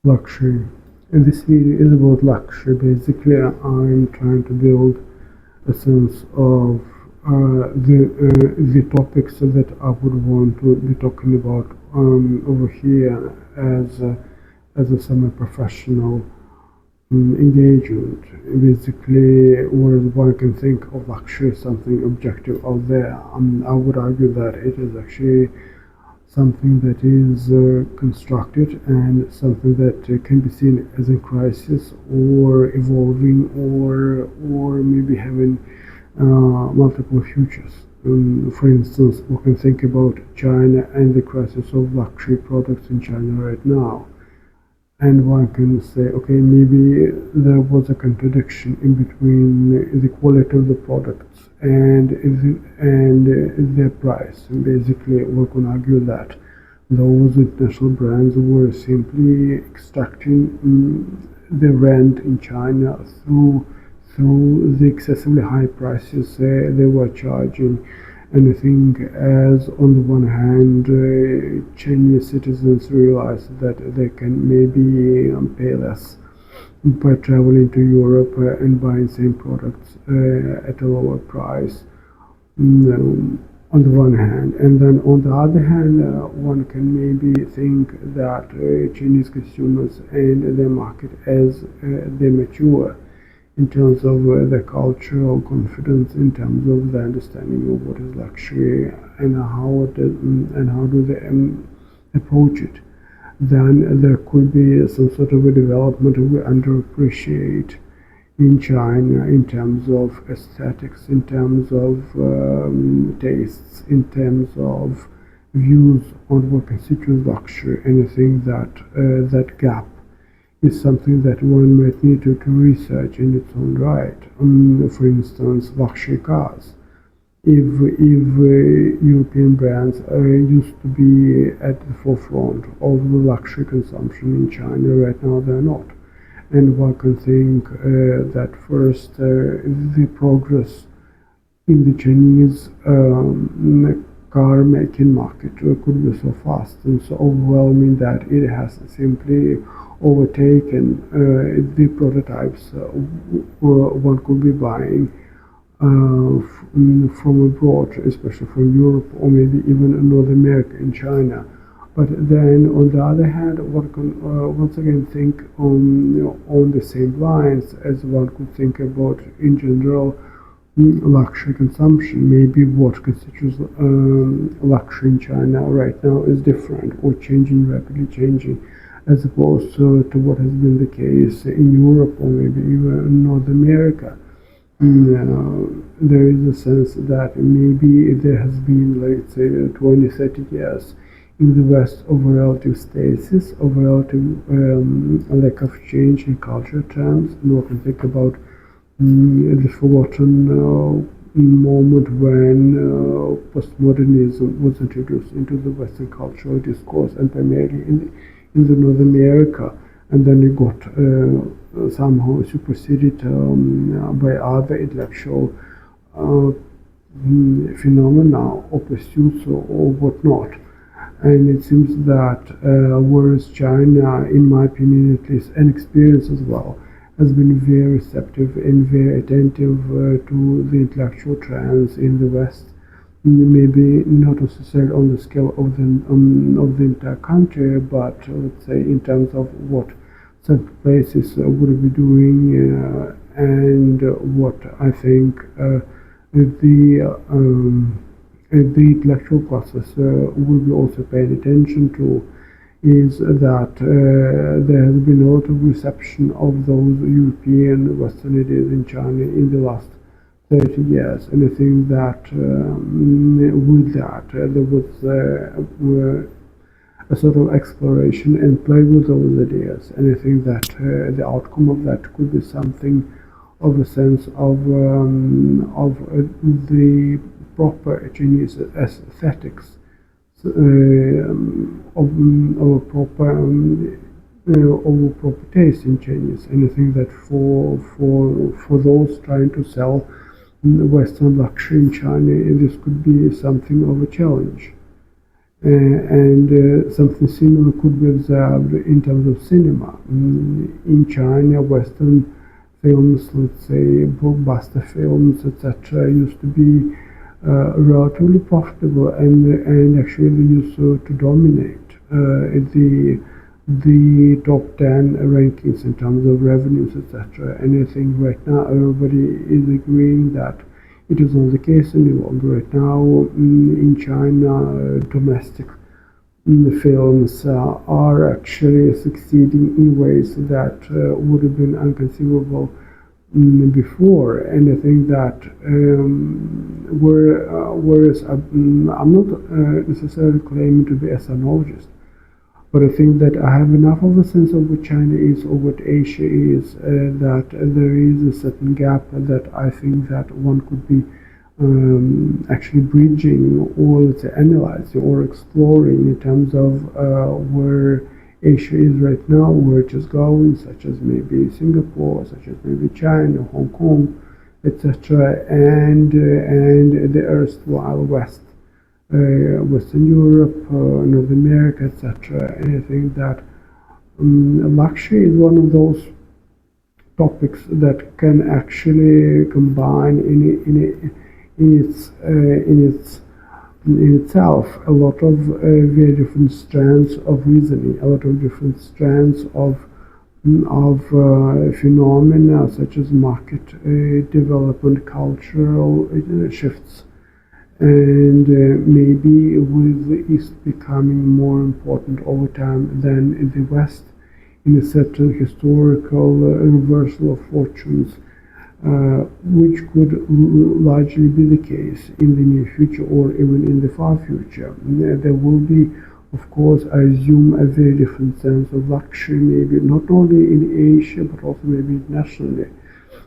Luxury. And this video is about luxury. Basically, I'm trying to build a sense of the topics that I would want to be talking about over here as a semi-professional engagement. Basically, whereas one can think of luxury as something objective out there, I would argue that it is actually something that is constructed and something that can be seen as in crisis or evolving or maybe having multiple futures. For instance, we can think about China and the crisis of luxury products in China right now. And one can say, okay, maybe there was a contradiction in between the quality of the products and their price. And basically, we can argue that those international brands were simply extracting the rent in China through the excessively high prices they were charging. And I think, as on the one hand, Chinese citizens realize that they can maybe pay less by traveling to Europe and buying same products at a lower price, on the one hand. And then on the other hand, one can maybe think that Chinese consumers and their market, as they mature, in terms of the cultural confidence, in terms of the understanding of what is luxury and how do they approach it, then there could be some sort of a development we underappreciate in China in terms of aesthetics, in terms of tastes, in terms of views on what constitutes luxury. And I think that that gap is something that one might need to research in its own right. For instance, luxury cars. If European brands used to be at the forefront of the luxury consumption in China, right now they're not. And one can think that first the progress in the Chinese car making market could be so fast and so overwhelming that it has simply overtaken the prototypes one could be buying from abroad, especially from Europe or maybe even North America and China. But then, on the other hand, one can once again think on the same lines as one could think about in general luxury consumption. Maybe what constitutes luxury in China right now is different or changing, rapidly changing, as opposed to what has been the case in Europe or maybe even North America. There is a sense that maybe there has been, let's say, 20, 30 years in the West of relative stasis, of relative lack of change in culture terms. And we can think about the forgotten moment when postmodernism was introduced into the Western cultural discourse, and primarily in the North America, and then it got somehow superseded by other intellectual phenomena or pursuits or whatnot. And it seems that whereas China, in my opinion at least, and experience as well, has been very receptive and very attentive to the intellectual trends in the West, maybe not necessarily on the scale of the entire country, but let's say in terms of what certain places would be doing and what I think the intellectual process will be also paying attention to, is that there has been a lot of reception of those European Western ideas in China in the last 30 years. And I think that with that there was a sort of exploration and play with those ideas. And I think that the outcome of that could be something of a sense of the proper Chinese aesthetics, of proper taste in Chinese. And I think that for those trying to sell Western luxury in China, this could be something of a challenge. and something similar could be observed in terms of cinema. In China, Western films, let's say blockbuster films, etc., used to be relatively profitable, and actually they used to dominate the top 10 rankings in terms of revenues, etc. And I think right now everybody is agreeing that it is not the case any longer. Right now in China, domestic films are actually succeeding in ways that would have been unconceivable before. And I think that whereas I'm not necessarily claiming to be a sinologist, but I think that I have enough of a sense of what China is or what Asia is, that there is a certain gap that I think that one could be actually bridging, or let's say analyzing or exploring in terms of where Asia is right now, where it is going, such as maybe Singapore, such as maybe China, Hong Kong, etc., and the erstwhile West. Western Europe, North America, etc. And I think that luxury is one of those topics that can actually combine in itself a lot of very different strands of reasoning, a lot of different strands of phenomena such as market development, cultural shifts, and maybe with the East becoming more important over time than in the West, in a certain historical reversal of fortunes, which could largely be the case in the near future or even in the far future. There will be, of course, I assume, a very different sense of luxury, maybe not only in Asia but also maybe internationally.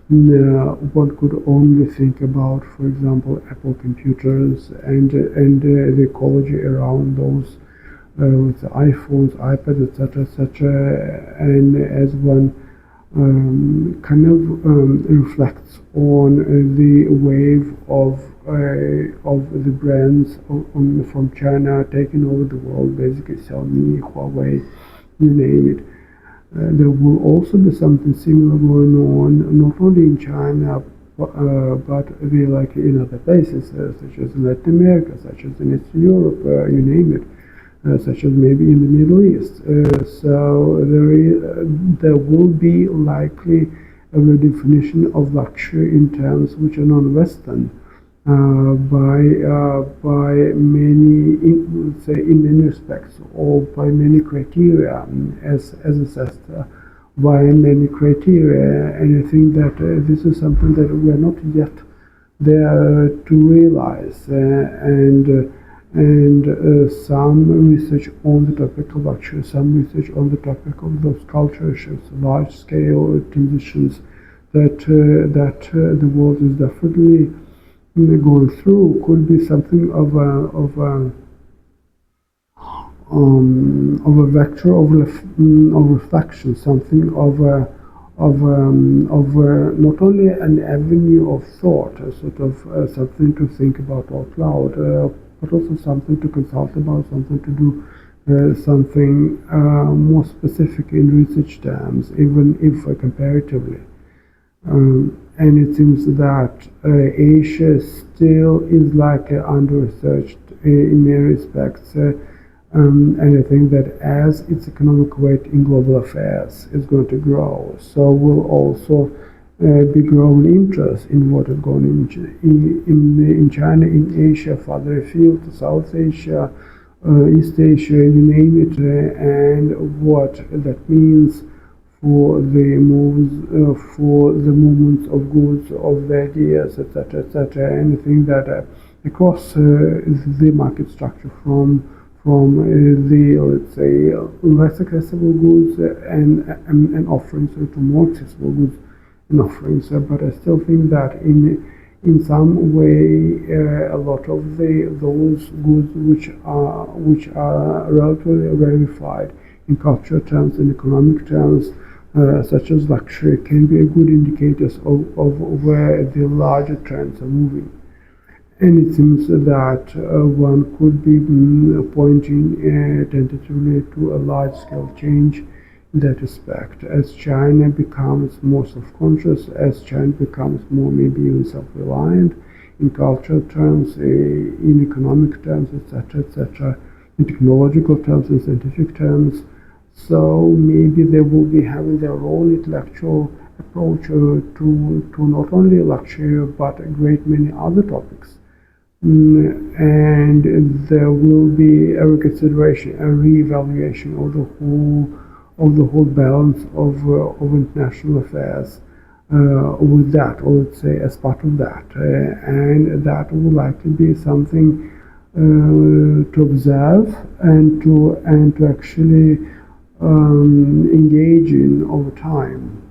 One could only think about, for example, Apple computers and the ecology around those, with the iPhones, iPads, etc., and as one kind of reflects on the wave of the brands from China taking over the world, basically Xiaomi, Huawei, you name it. There will also be something similar going on, not only in China, but really likely in other places, such as in Latin America, such as in Eastern Europe, you name it, such as maybe in the Middle East. So there will be likely a redefinition of luxury in terms which are non-Western. By many, let's say, in many respects, or by many criteria, as assessed by many criteria, and I think that this is something that we are not yet there to realize, and some research on the topic of luxury, some research on the topic of those cultural shifts, large-scale transitions that the world is definitely going through, could be something of a vector of reflection, something of not only an avenue of thought, a sort of something to think about out loud, but also something to consult about, something to do, something more specific in research terms, even if comparatively. And it seems that Asia still is likely under-researched in many respects, and I think that as its economic weight in global affairs is going to grow, so will also be growing interest in what is going on in China, in Asia, further afield, to South Asia, East Asia, you name it, and what that means for the movements of goods, of the ideas, etc. And I think that across the market structure, from the, let's say, less accessible goods and offerings to more accessible goods and offerings, but I still think that in some way a lot of those goods which are relatively rarefied in cultural terms and economic terms, such as luxury, can be a good indicators of where the larger trends are moving. And it seems that one could be pointing tentatively to a large-scale change in that respect. As China becomes more self-conscious, as China becomes more maybe even self-reliant in cultural terms, in economic terms, etc., in technological terms, in scientific terms, so maybe they will be having their own intellectual approach to not only lecture but a great many other topics. And there will be a reconsideration, a re-evaluation of the whole balance of international affairs with that, or let's say as part of that, and that will likely be something to observe and to actually engage in over time.